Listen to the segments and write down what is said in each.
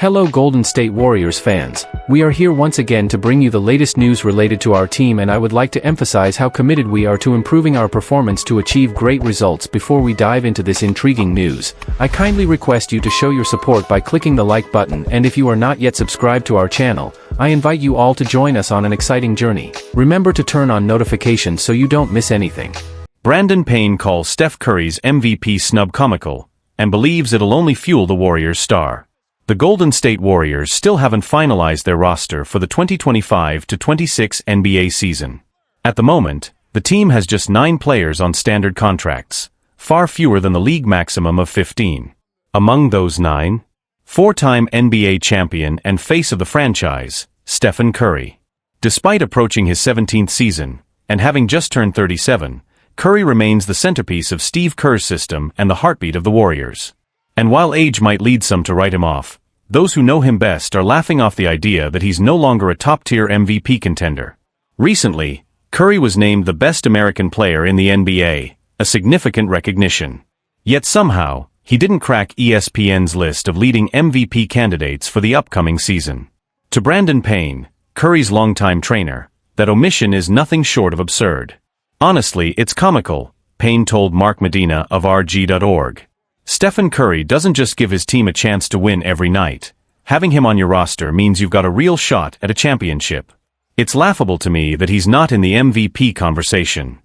Hello Golden State Warriors fans, we are here once again to bring you the latest news related to our team, and I would like to emphasize how committed we are to improving our performance to achieve great results. Before we dive into this intriguing news, I kindly request you to show your support by clicking the like button, and if you are not yet subscribed to our channel, I invite you all to join us on an exciting journey. Remember to turn on notifications so you don't miss anything. Brandon Payne calls Steph Curry's MVP snub comical, and believes it'll only fuel the Warriors' star. The Golden State Warriors still haven't finalized their roster for the 2025-26 NBA season. At the moment, the team has just 9 players on standard contracts, far fewer than the league maximum of 15. Among those 9, 4-time NBA champion and face of the franchise, Stephen Curry. Despite approaching his 17th season, and having just turned 37, Curry remains the centerpiece of Steve Kerr's system and the heartbeat of the Warriors. And while age might lead some to write him off, those who know him best are laughing off the idea that he's no longer a top-tier MVP contender. Recently, Curry was named the best American player in the NBA, a significant recognition. Yet somehow, he didn't crack ESPN's list of leading MVP candidates for the upcoming season. To Brandon Payne, Curry's longtime trainer, that omission is nothing short of absurd. Honestly, it's comical, Payne told Mark Medina of RG.org. Stephen Curry doesn't just give his team a chance to win every night. Having him on your roster means you've got a real shot at a championship. It's laughable to me that he's not in the MVP conversation.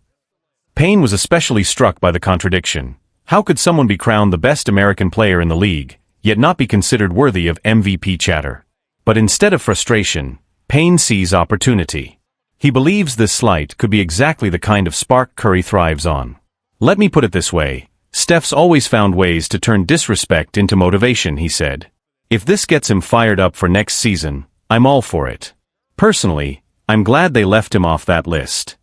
Payne was especially struck by the contradiction. How could someone be crowned the best American player in the league, yet not be considered worthy of MVP chatter? But instead of frustration, Payne sees opportunity. He believes this slight could be exactly the kind of spark Curry thrives on. Let me put it this way. Steph's always found ways to turn disrespect into motivation, he said. If this gets him fired up for next season, I'm all for it. Personally, I'm glad they left him off that list.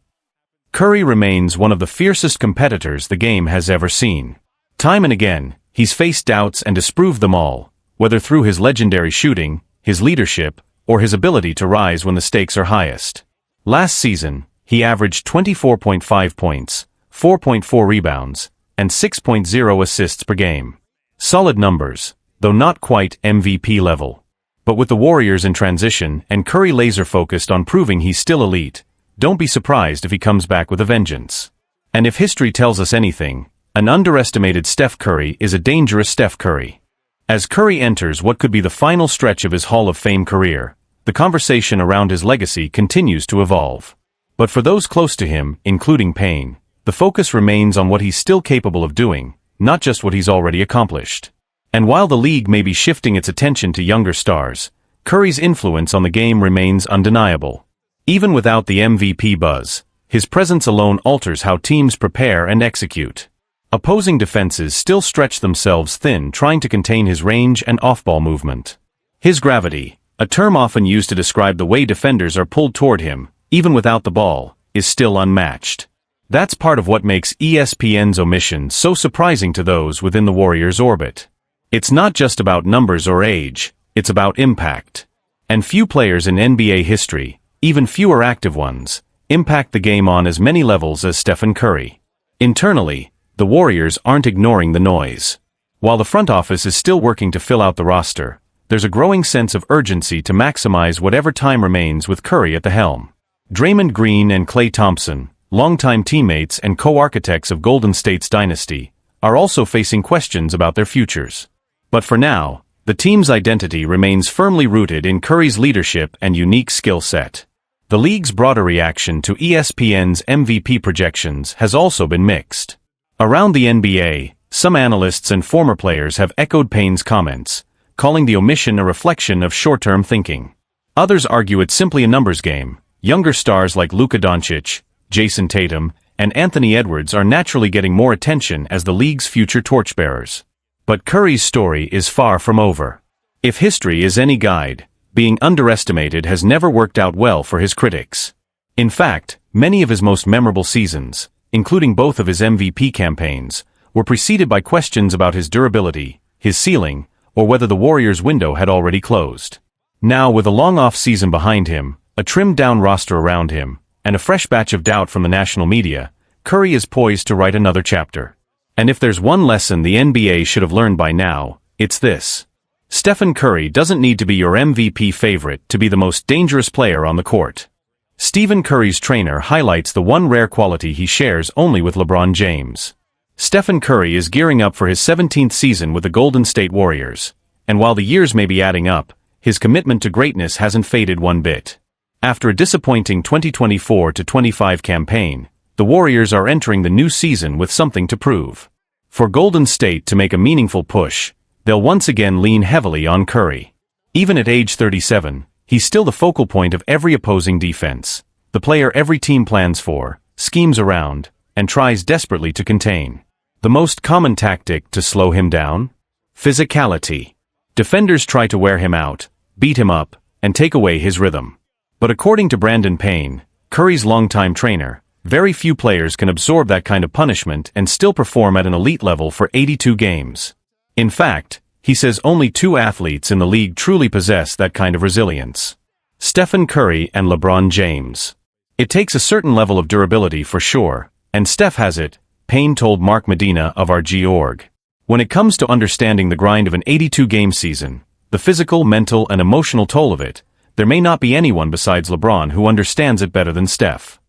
Curry remains one of the fiercest competitors the game has ever seen. Time and again, he's faced doubts and disproved them all, whether through his legendary shooting, his leadership, or his ability to rise when the stakes are highest. Last season, he averaged 24.5 points, 4.4 rebounds, and 6.0 assists per game. Solid numbers, though not quite MVP level. But with the Warriors in transition and Curry laser-focused on proving he's still elite, don't be surprised if he comes back with a vengeance. And if history tells us anything, an underestimated Steph Curry is a dangerous Steph Curry. As Curry enters what could be the final stretch of his Hall of Fame career, the conversation around his legacy continues to evolve. But for those close to him, including Payne, the focus remains on what he's still capable of doing, not just what he's already accomplished. And while the league may be shifting its attention to younger stars, Curry's influence on the game remains undeniable. Even without the MVP buzz, his presence alone alters how teams prepare and execute. Opposing defenses still stretch themselves thin trying to contain his range and off-ball movement. His gravity, a term often used to describe the way defenders are pulled toward him, even without the ball, is still unmatched. That's part of what makes ESPN's omission so surprising to those within the Warriors' orbit. It's not just about numbers or age, it's about impact. And few players in NBA history, even fewer active ones, impact the game on as many levels as Stephen Curry. Internally, the Warriors aren't ignoring the noise. While the front office is still working to fill out the roster, there's a growing sense of urgency to maximize whatever time remains with Curry at the helm. Draymond Green and Klay Thompson, longtime teammates and co-architects of Golden State's dynasty, are also facing questions about their futures. But for now, the team's identity remains firmly rooted in Curry's leadership and unique skill set. The league's broader reaction to ESPN's MVP projections has also been mixed. Around the NBA, some analysts and former players have echoed Payne's comments, calling the omission a reflection of short-term thinking. Others argue it's simply a numbers game. Younger stars like Luka Doncic, Jason Tatum, and Anthony Edwards are naturally getting more attention as the league's future torchbearers. But Curry's story is far from over. If history is any guide, being underestimated has never worked out well for his critics. In fact, many of his most memorable seasons, including both of his MVP campaigns, were preceded by questions about his durability, his ceiling, or whether the Warriors' window had already closed. Now, with a long off-season behind him, a trimmed-down roster around him, and a fresh batch of doubt from the national media, Curry is poised to write another chapter. And if there's one lesson the NBA should have learned by now, it's this. Stephen Curry doesn't need to be your MVP favorite to be the most dangerous player on the court. Stephen Curry's trainer highlights the one rare quality he shares only with LeBron James. Stephen Curry is gearing up for his 17th season with the Golden State Warriors, and while the years may be adding up, his commitment to greatness hasn't faded one bit. After a disappointing 2024-25 campaign, the Warriors are entering the new season with something to prove. For Golden State to make a meaningful push, they'll once again lean heavily on Curry. Even at age 37, he's still the focal point of every opposing defense, the player every team plans for, schemes around, and tries desperately to contain. The most common tactic to slow him down? Physicality. Defenders try to wear him out, beat him up, and take away his rhythm. But according to Brandon Payne, Curry's longtime trainer, very few players can absorb that kind of punishment and still perform at an elite level for 82 games. In fact, he says only 2 athletes in the league truly possess that kind of resilience: Stephen Curry and LeBron James. It takes a certain level of durability for sure, and Steph has it, Payne told Mark Medina of RG.org. When it comes to understanding the grind of an 82-game season, the physical, mental, and emotional toll of it, there may not be anyone besides LeBron who understands it better than Steph.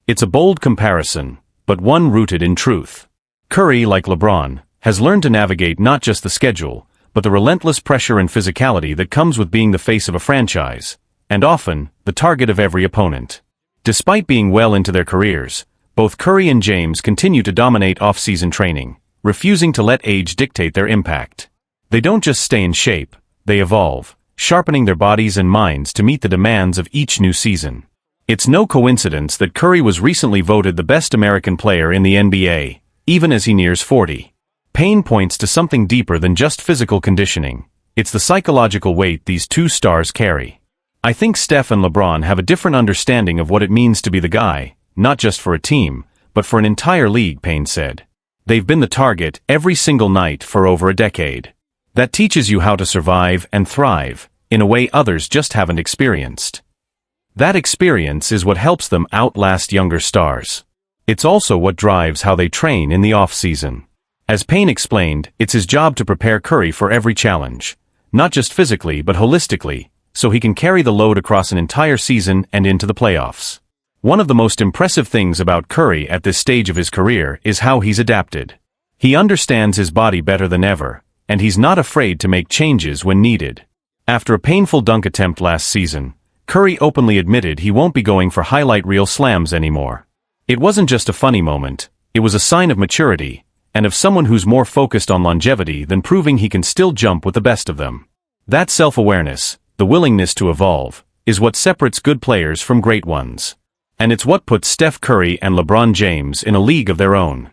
It's a bold comparison, but one rooted in truth. Curry, like LeBron, has learned to navigate not just the schedule, but the relentless pressure and physicality that comes with being the face of a franchise, and often, the target of every opponent. Despite being well into their careers, both Curry and James continue to dominate off-season training, refusing to let age dictate their impact. They don't just stay in shape, they evolve, sharpening their bodies and minds to meet the demands of each new season. It's no coincidence that Curry was recently voted the best American player in the NBA, even as he nears 40. Payne points to something deeper than just physical conditioning. It's the psychological weight these two stars carry. I think Steph and LeBron have a different understanding of what it means to be the guy, not just for a team, but for an entire league, Payne said. They've been the target every single night for over a decade. That teaches you how to survive and thrive, in a way others just haven't experienced. That experience is what helps them outlast younger stars. It's also what drives how they train in the off-season. As Payne explained, it's his job to prepare Curry for every challenge, not just physically but holistically, so he can carry the load across an entire season and into the playoffs. One of the most impressive things about Curry at this stage of his career is how he's adapted. He understands his body better than ever, and he's not afraid to make changes when needed. After a painful dunk attempt last season, Curry openly admitted he won't be going for highlight reel slams anymore. It wasn't just a funny moment, it was a sign of maturity, and of someone who's more focused on longevity than proving he can still jump with the best of them. That self-awareness, the willingness to evolve, is what separates good players from great ones. And it's what puts Steph Curry and LeBron James in a league of their own.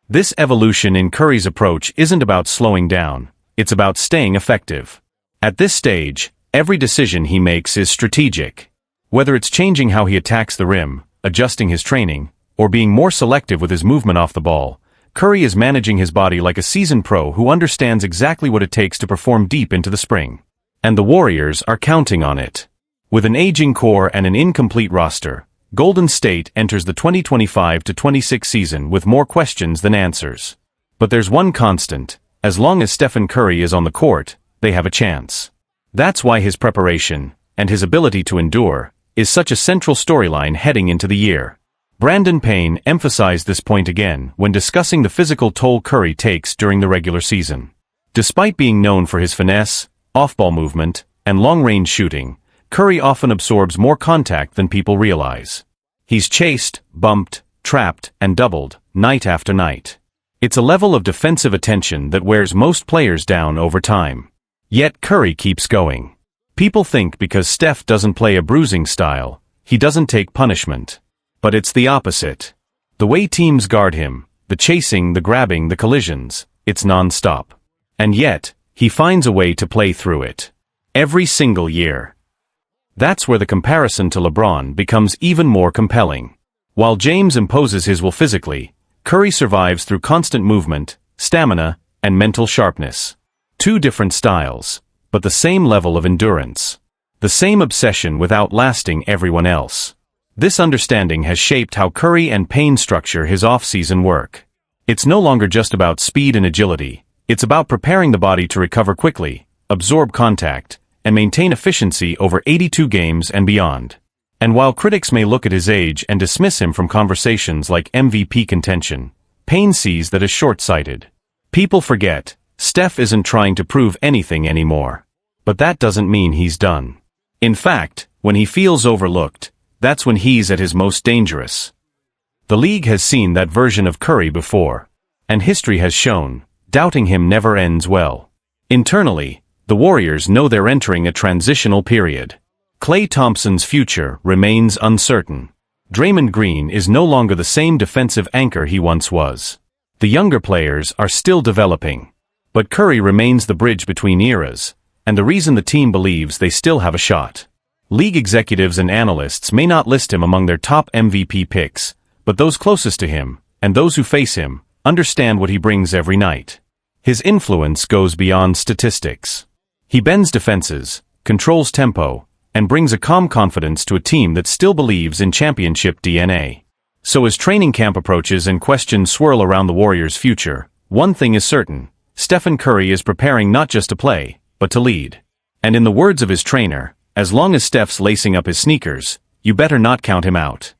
This evolution in Curry's approach isn't about slowing down, it's about staying effective. At this stage, every decision he makes is strategic. Whether it's changing how he attacks the rim, adjusting his training, or being more selective with his movement off the ball, Curry is managing his body like a seasoned pro who understands exactly what it takes to perform deep into the spring. And the Warriors are counting on it. With an aging core and an incomplete roster, Golden State enters the 2025-26 season with more questions than answers. But there's one constant: as long as Stephen Curry is on the court, they have a chance. That's why his preparation, and his ability to endure, is such a central storyline heading into the year. Brandon Payne emphasized this point again when discussing the physical toll Curry takes during the regular season. Despite being known for his finesse, off-ball movement, and long-range shooting, Curry often absorbs more contact than people realize. He's chased, bumped, trapped, and doubled, night after night. It's a level of defensive attention that wears most players down over time. Yet Curry keeps going. People think because Steph doesn't play a bruising style, he doesn't take punishment. But it's the opposite. The way teams guard him, the chasing, the grabbing, the collisions, it's non-stop. And yet, he finds a way to play through it. Every single year. That's where the comparison to LeBron becomes even more compelling. While James imposes his will physically, Curry survives through constant movement, stamina, and mental sharpness. Two different styles, but the same level of endurance. The same obsession with outlasting everyone else. This understanding has shaped how Curry and Payne structure his off-season work. It's no longer just about speed and agility, it's about preparing the body to recover quickly, absorb contact, and maintain efficiency over 82 games and beyond. And while critics may look at his age and dismiss him from conversations like MVP contention, Payne sees that as short-sighted. People forget, Steph isn't trying to prove anything anymore. But that doesn't mean he's done. In fact, when he feels overlooked, that's when he's at his most dangerous. The league has seen that version of Curry before. And history has shown, doubting him never ends well. Internally, the Warriors know they're entering a transitional period. Klay Thompson's future remains uncertain. Draymond Green is no longer the same defensive anchor he once was. The younger players are still developing. But Curry remains the bridge between eras, and the reason the team believes they still have a shot. League executives and analysts may not list him among their top MVP picks, but those closest to him, and those who face him, understand what he brings every night. His influence goes beyond statistics. He bends defenses, controls tempo, and brings a calm confidence to a team that still believes in championship DNA. So as training camp approaches and questions swirl around the Warriors' future, one thing is certain: Stephen Curry is preparing not just to play, but to lead. And in the words of his trainer, as long as Steph's lacing up his sneakers, you better not count him out.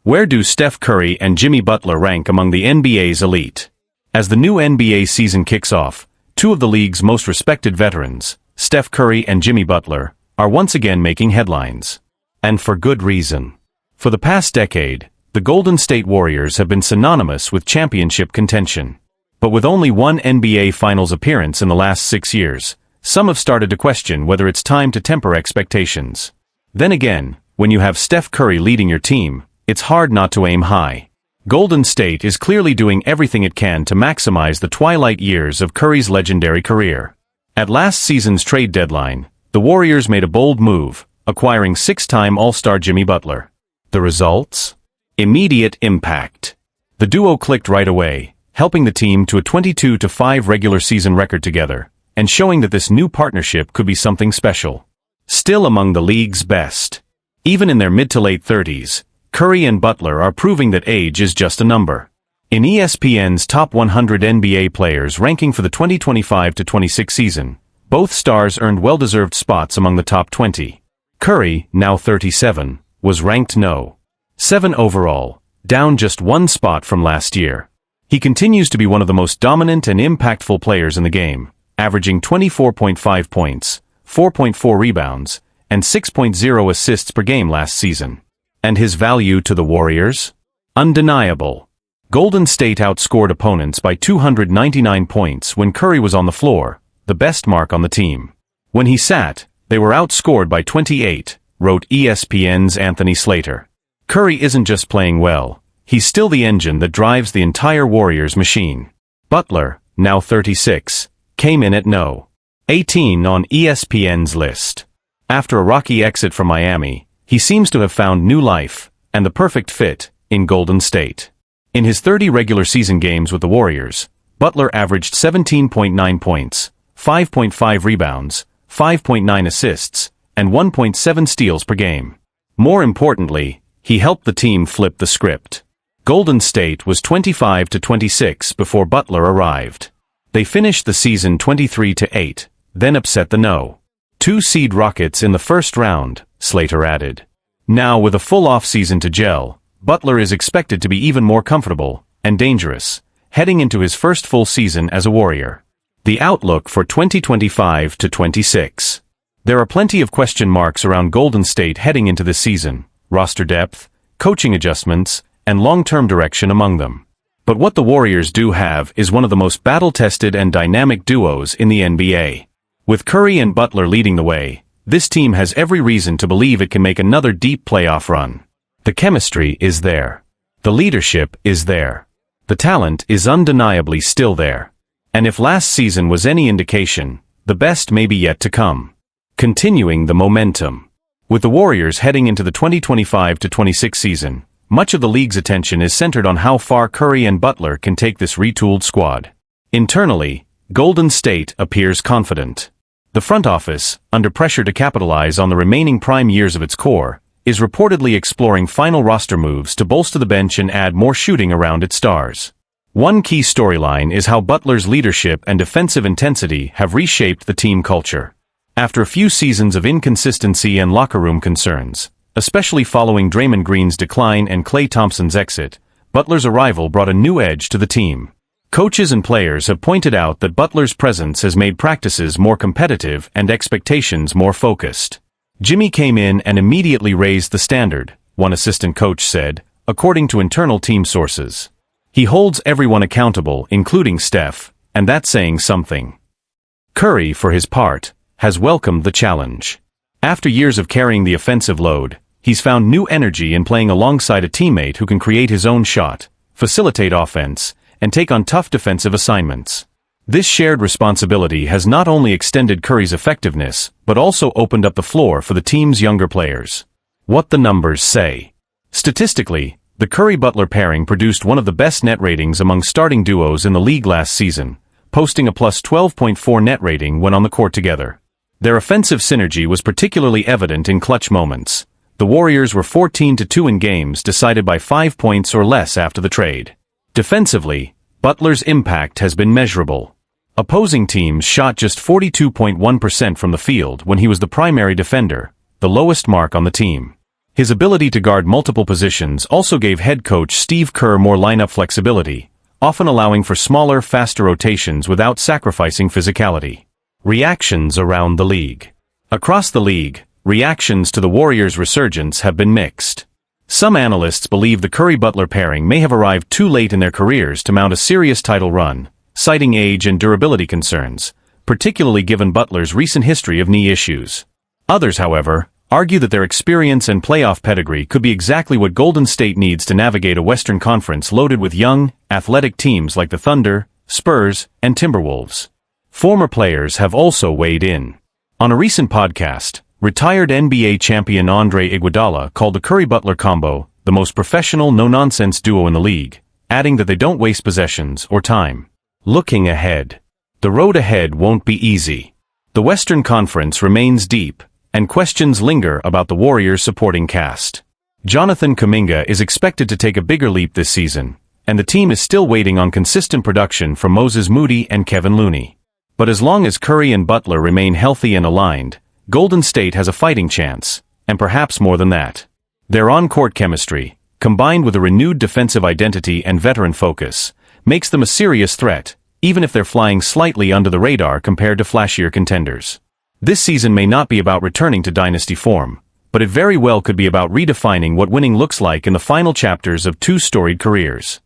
Where do Steph Curry and Jimmy Butler rank among the NBA's elite? As the new NBA season kicks off, two of the league's most respected veterans, Steph Curry and Jimmy Butler, are once again making headlines. And for good reason. For the past decade, the Golden State Warriors have been synonymous with championship contention. But with only one NBA Finals appearance in the last 6 years, some have started to question whether it's time to temper expectations. Then again, when you have Steph Curry leading your team, it's hard not to aim high. Golden State is clearly doing everything it can to maximize the twilight years of Curry's legendary career. At last season's trade deadline, the Warriors made a bold move, acquiring 6-time All-Star Jimmy Butler. The results? Immediate impact. The duo clicked right away, helping the team to a 22-5 regular season record together, and showing that this new partnership could be something special. Still among the league's best. Even in their mid to late 30s, Curry and Butler are proving that age is just a number. In ESPN's Top 100 NBA Players ranking for the 2025-26 season, both stars earned well-deserved spots among the top 20. Curry, now 37, was ranked No. 7 overall, down just one spot from last year. He continues to be one of the most dominant and impactful players in the game, averaging 24.5 points, 4.4 rebounds, and 6.0 assists per game last season. And his value to the Warriors? Undeniable. Golden State outscored opponents by 299 points when Curry was on the floor, the best mark on the team. When he sat, they were outscored by 28, wrote ESPN's Anthony Slater. Curry isn't just playing well, he's still the engine that drives the entire Warriors machine. Butler, now 36, came in at No. 18 on ESPN's list. After a rocky exit from Miami, he seems to have found new life, and the perfect fit, in Golden State. In his 30 regular season games with the Warriors, Butler averaged 17.9 points, 5.5 rebounds, 5.9 assists, and 1.7 steals per game. More importantly, he helped the team flip the script. Golden State was 25-26 before Butler arrived. They finished the season 23-8, then upset the No. 2 seed Rockets in the first round, Slater added. Now with a full offseason to gel, Butler is expected to be even more comfortable and dangerous, heading into his first full season as a Warrior. The outlook for 2025-26. There are plenty of question marks around Golden State heading into this season: roster depth, coaching adjustments, and long-term direction among them. But what the Warriors do have is one of the most battle-tested and dynamic duos in the NBA. With Curry and Butler leading the way, this team has every reason to believe it can make another deep playoff run. The chemistry is there. The leadership is there. The talent is undeniably still there. And if last season was any indication, the best may be yet to come. Continuing the momentum. With the Warriors heading into the 2025-26 season, much of the league's attention is centered on how far Curry and Butler can take this retooled squad. Internally, Golden State appears confident. The front office, under pressure to capitalize on the remaining prime years of its core, is reportedly exploring final roster moves to bolster the bench and add more shooting around its stars. One key storyline is how Butler's leadership and defensive intensity have reshaped the team culture. After a few seasons of inconsistency and locker room concerns, especially following Draymond Green's decline and Klay Thompson's exit, Butler's arrival brought a new edge to the team. Coaches and players have pointed out that Butler's presence has made practices more competitive and expectations more focused. Jimmy came in and immediately raised the standard, one assistant coach said, according to internal team sources. He holds everyone accountable, including Steph, and that's saying something. Curry, for his part, has welcomed the challenge. After years of carrying the offensive load, he's found new energy in playing alongside a teammate who can create his own shot, facilitate offense, and take on tough defensive assignments. This shared responsibility has not only extended Curry's effectiveness, but also opened up the floor for the team's younger players. What the numbers say. Statistically, the Curry-Butler pairing produced one of the best net ratings among starting duos in the league last season, posting a plus 12.4 net rating when on the court together. Their offensive synergy was particularly evident in clutch moments. The Warriors were 14-2 in games decided by 5 points or less after the trade. Defensively, Butler's impact has been measurable. Opposing teams shot just 42.1% from the field when he was the primary defender, the lowest mark on the team. His ability to guard multiple positions also gave head coach Steve Kerr more lineup flexibility, often allowing for smaller, faster rotations without sacrificing physicality. Reactions around the league. Across the league, reactions to the Warriors' resurgence have been mixed. Some analysts believe the Curry-Butler pairing may have arrived too late in their careers to mount a serious title run, citing age and durability concerns, particularly given Butler's recent history of knee issues. Others, however, argue that their experience and playoff pedigree could be exactly what Golden State needs to navigate a Western Conference loaded with young, athletic teams like the Thunder, Spurs, and Timberwolves. Former players have also weighed in. On a recent podcast, retired NBA champion Andre Iguodala called the Curry-Butler combo the most professional, no-nonsense duo in the league, adding that they don't waste possessions or time. Looking ahead. The road ahead won't be easy. The Western Conference remains deep, and questions linger about the Warriors' supporting cast. Jonathan Kuminga is expected to take a bigger leap this season, and the team is still waiting on consistent production from Moses Moody and Kevin Looney. But as long as Curry and Butler remain healthy and aligned, Golden State has a fighting chance, and perhaps more than that. Their on-court chemistry, combined with a renewed defensive identity and veteran focus, makes them a serious threat, even if they're flying slightly under the radar compared to flashier contenders. This season may not be about returning to dynasty form, but it very well could be about redefining what winning looks like in the final chapters of two storied careers.